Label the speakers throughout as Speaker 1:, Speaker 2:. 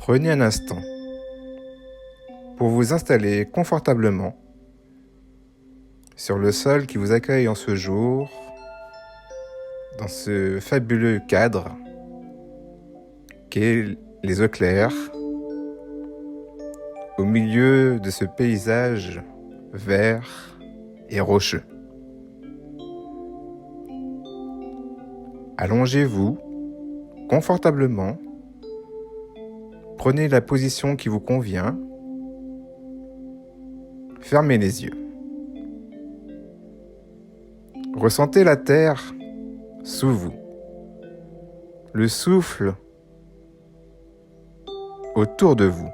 Speaker 1: Prenez un instant pour vous installer confortablement sur le sol qui vous accueille en ce jour, dans ce fabuleux cadre qu'est les eaux claires, au milieu de ce paysage vert et rocheux. Allongez-vous confortablement, prenez la position qui vous convient, fermez les yeux. Ressentez la terre sous vous, le souffle autour de vous,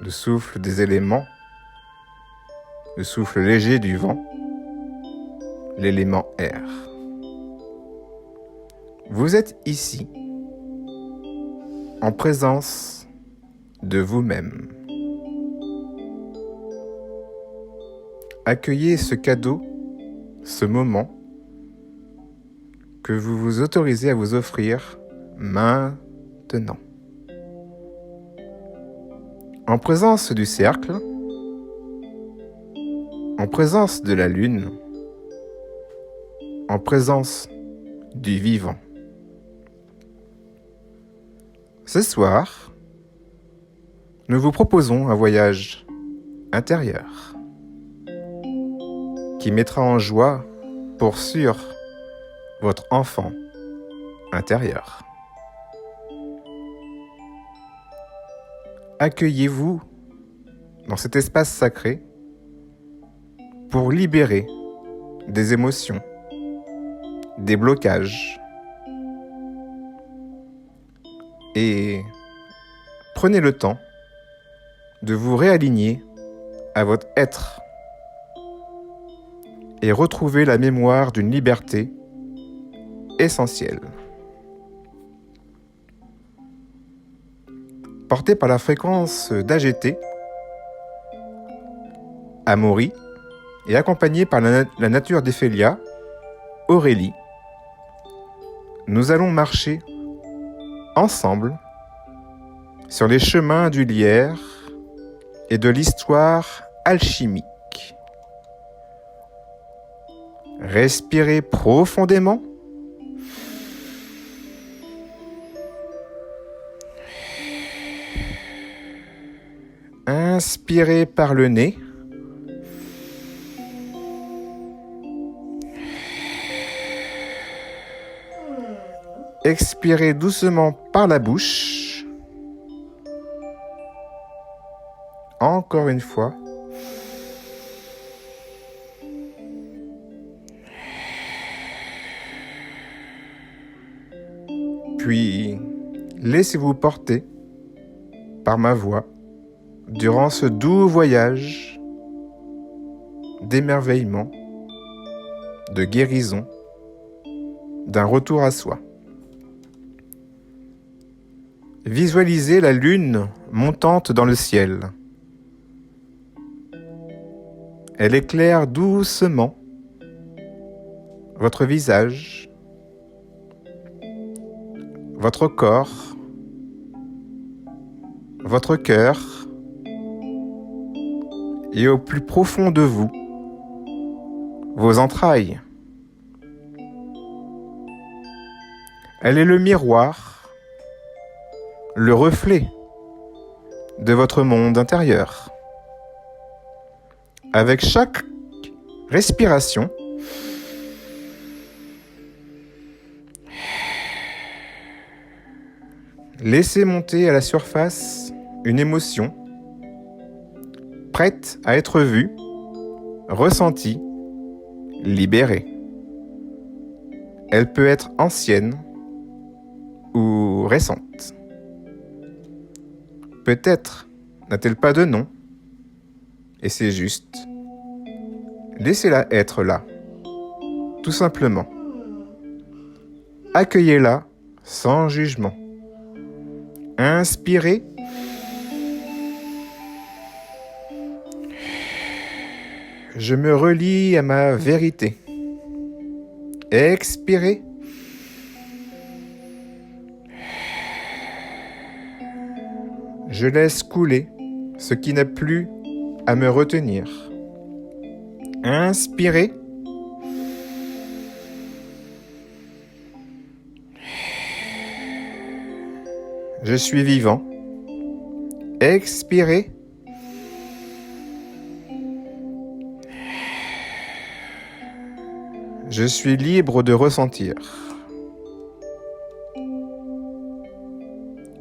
Speaker 1: le souffle des éléments, le souffle léger du vent, l'élément air. Vous êtes ici, en présence de vous-même. Accueillez ce cadeau, ce moment que vous vous autorisez à vous offrir maintenant. En présence du cercle, en présence de la lune, en présence du vivant. Ce soir, nous vous proposons un voyage intérieur qui mettra en joie, pour sûr, votre enfant intérieur. Accueillez-vous dans cet espace sacré pour libérer des émotions, des blocages. Et prenez le temps de vous réaligner à votre être et retrouver la mémoire d'une liberté essentielle. Porté par la fréquence d'AGT, Amaury, et accompagné par la nature d'Ephélia, Aurélie, nous allons marcher ensemble sur les chemins du lierre et de l'histoire alchimique. Respirez profondément. Inspirez par le nez. Expirez doucement par la bouche. Encore une fois. Puis, laissez-vous porter par ma voix durant ce doux voyage d'émerveillement, de guérison, d'un retour à soi. Visualisez la lune montante dans le ciel. Elle éclaire doucement votre visage, votre corps, votre cœur et au plus profond de vous, vos entrailles. Elle est le miroir, le reflet de votre monde intérieur. Avec chaque respiration, laissez monter à la surface une émotion prête à être vue, ressentie, libérée. Elle peut être ancienne ou récente. Peut-être n'a-t-elle pas de nom, et c'est juste. Laissez-la être là, tout simplement. Accueillez-la sans jugement. Inspirez. Je me relie à ma vérité. Expirez. Je laisse couler ce qui n'a plus à me retenir. Inspirez. Je suis vivant. Expirez. Je suis libre de ressentir.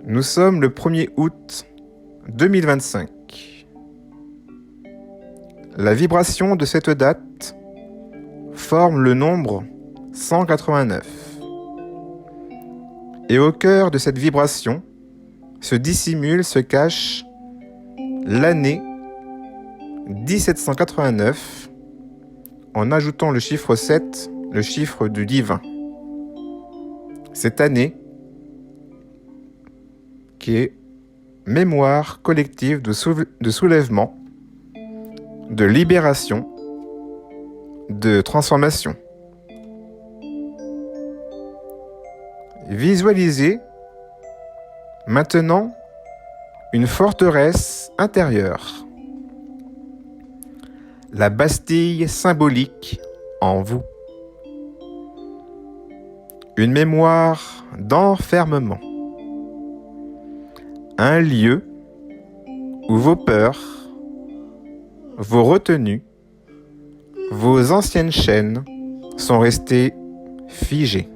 Speaker 1: Nous sommes le 1er août 2025. La vibration de cette date forme le nombre 189. Et au cœur de cette vibration se dissimule, se cache l'année 1789 en ajoutant le chiffre 7, le chiffre du divin. Cette année qui est mémoire collective de soulèvement, de libération, de transformation. Visualisez maintenant une forteresse intérieure. La Bastille symbolique en vous. Une mémoire d'enfermement. Un lieu où vos peurs, vos retenues, vos anciennes chaînes sont restées figées.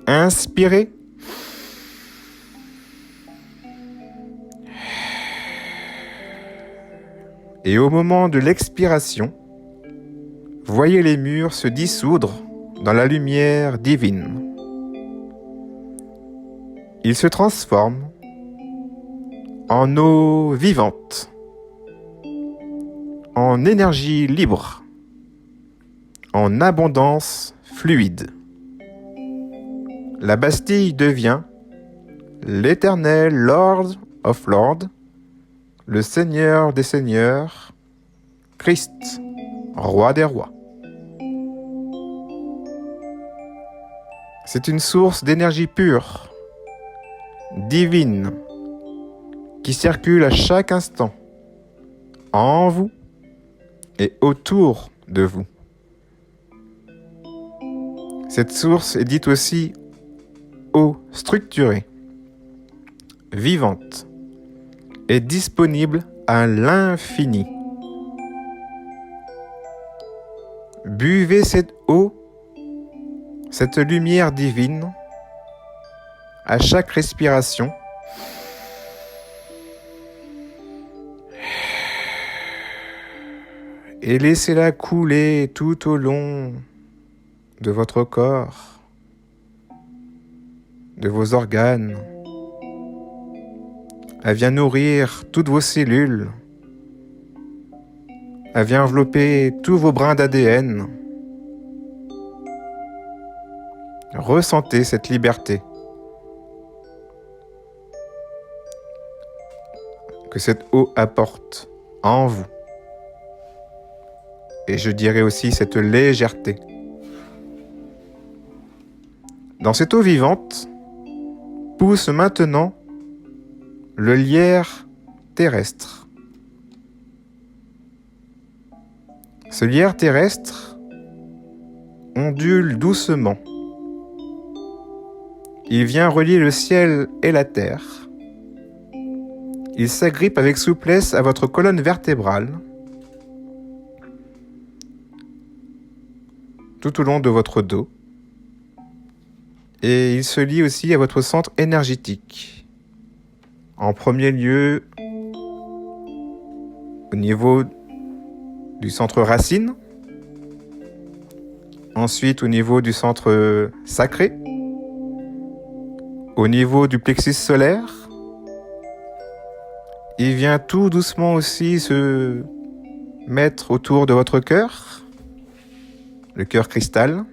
Speaker 1: Inspirez. Et au moment de l'expiration, voyez les murs se dissoudre dans la lumière divine. Ils se transforment en eau vivante, en énergie libre, en abondance fluide. La Bastille devient l'éternel Lord of Lords, le Seigneur des Seigneurs, Christ, Roi des Rois. C'est une source d'énergie pure, divine, qui circule à chaque instant, en vous et autour de vous. Cette source est dite aussi eau structurée, vivante, et disponible à l'infini. Buvez cette eau, cette lumière divine, à chaque respiration. Et laissez-la couler tout au long de votre corps, de vos organes. Elle vient nourrir toutes vos cellules. Elle vient envelopper tous vos brins d'ADN. Ressentez cette liberté que cette eau apporte en vous. Et je dirais aussi cette légèreté. Dans cette eau vivante pousse maintenant le lierre terrestre. Ce lierre terrestre ondule doucement. Il vient relier le ciel et la terre. Il s'agrippe avec souplesse à votre colonne vertébrale, tout au long de votre dos. Et il se lie aussi à votre centre énergétique. En premier lieu, au niveau du centre racine. Ensuite, au niveau du centre sacré. Au niveau du plexus solaire. Il vient tout doucement aussi se mettre autour de votre cœur. Le cœur cristal.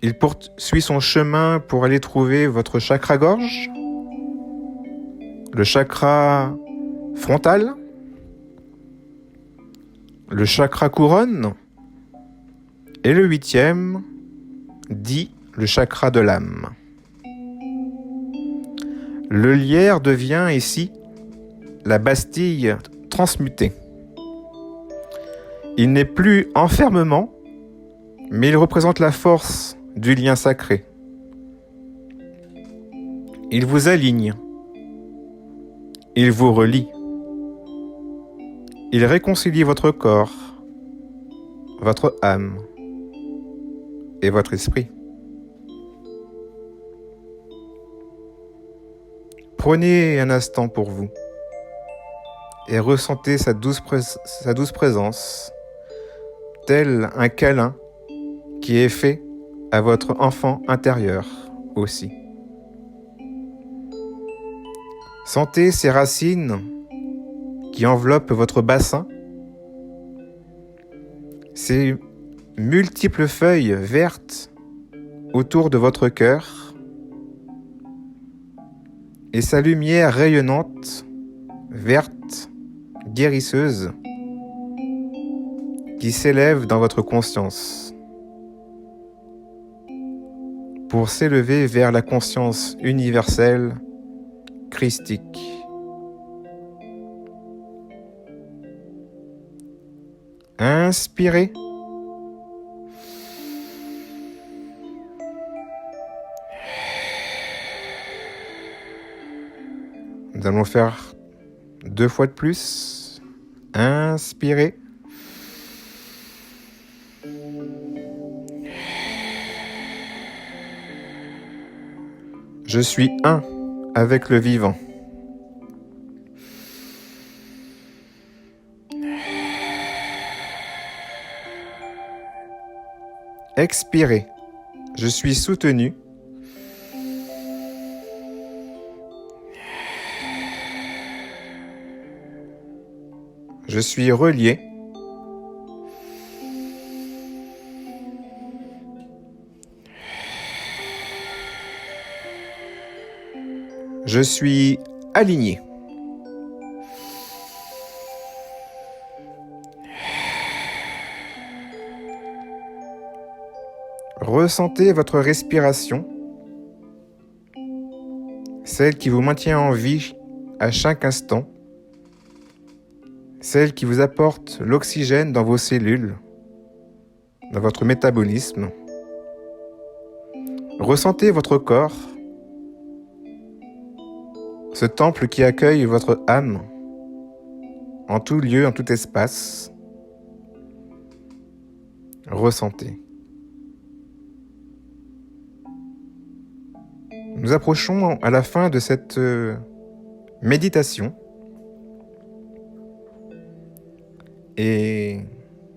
Speaker 1: Il poursuit son chemin pour aller trouver votre chakra-gorge, le chakra frontal, le chakra couronne, et le 8e dit le chakra de l'âme. Le lierre devient ici la Bastille transmutée. Il n'est plus enfermement, mais il représente la force du lien sacré. Il vous aligne. Il vous relie. Il réconcilie votre corps, votre âme et votre esprit. Prenez un instant pour vous et ressentez sa douce présence, tel un câlin qui est fait à votre enfant intérieur aussi. Sentez ses racines qui enveloppent votre bassin, ses multiples feuilles vertes autour de votre cœur et sa lumière rayonnante, verte, guérisseuse, qui s'élève dans votre conscience pour s'élever vers la conscience universelle, christique. Inspirez. Nous allons faire 2 fois de plus. Inspirez. Je suis un avec le vivant. Expirez. Je suis soutenu. Je suis relié. Je suis aligné. Ressentez votre respiration, celle qui vous maintient en vie à chaque instant, celle qui vous apporte l'oxygène dans vos cellules, dans votre métabolisme. Ressentez votre corps, ce temple qui accueille votre âme en tout lieu, en tout espace. Ressentez. Nous approchons à la fin de cette méditation et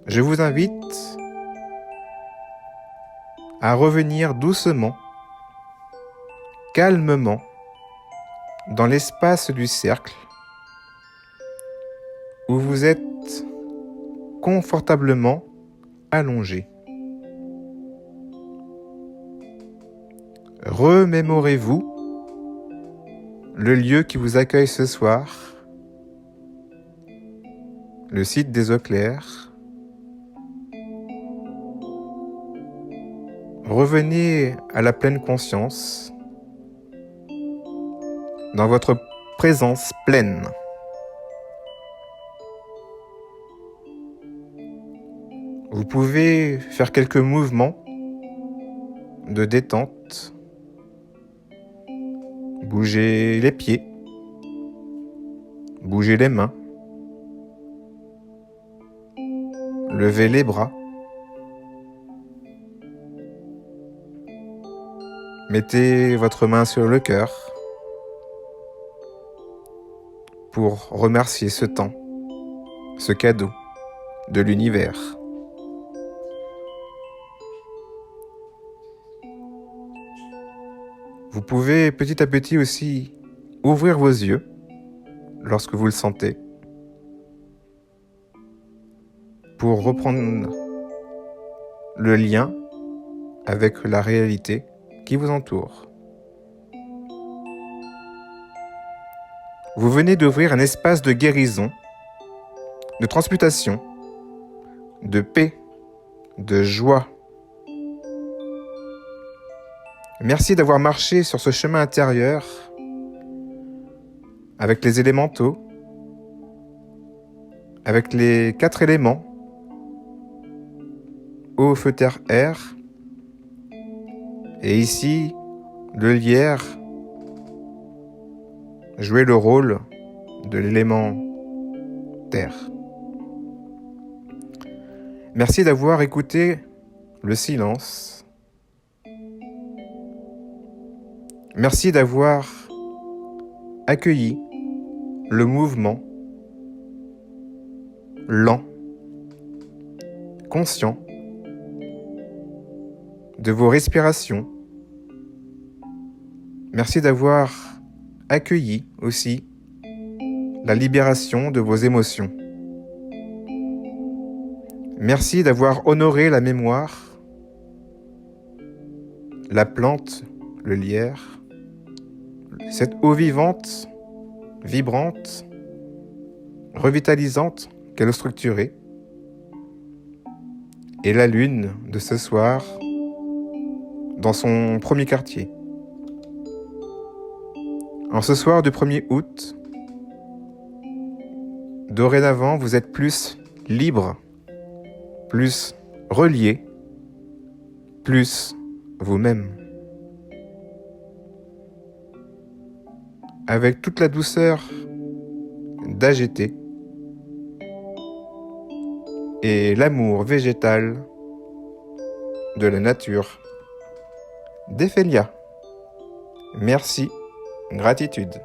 Speaker 1: je vous invite à revenir doucement, calmement, dans l'espace du cercle où vous êtes confortablement allongé. Remémorez-vous le lieu qui vous accueille ce soir, le site des eaux claires. Revenez à la pleine conscience, dans votre présence pleine. Vous pouvez faire quelques mouvements de détente. Bougez les pieds, bougez les mains, levez les bras, mettez votre main sur le cœur pour remercier ce temps, ce cadeau de l'univers. Vous pouvez petit à petit aussi ouvrir vos yeux lorsque vous le sentez pour reprendre le lien avec la réalité qui vous entoure. Vous venez d'ouvrir un espace de guérison, de transmutation, de paix, de joie. Merci d'avoir marché sur ce chemin intérieur avec les élémentaux, avec les 4 éléments, eau, feu, terre, air, et ici, le lierre jouait le rôle de l'élément terre. Merci d'avoir écouté le silence. Merci d'avoir accueilli le mouvement lent, conscient de vos respirations. Merci d'avoir accueilli aussi la libération de vos émotions. Merci d'avoir honoré la mémoire, la plante, le lierre, cette eau vivante, vibrante, revitalisante qu'elle a structurée, et la lune de ce soir dans son premier quartier. En ce soir du 1er août, dorénavant, vous êtes plus libre, plus relié, plus vous-même. Avec toute la douceur d'AGT et l'amour végétal de la nature d'Ephélia. Merci, gratitude.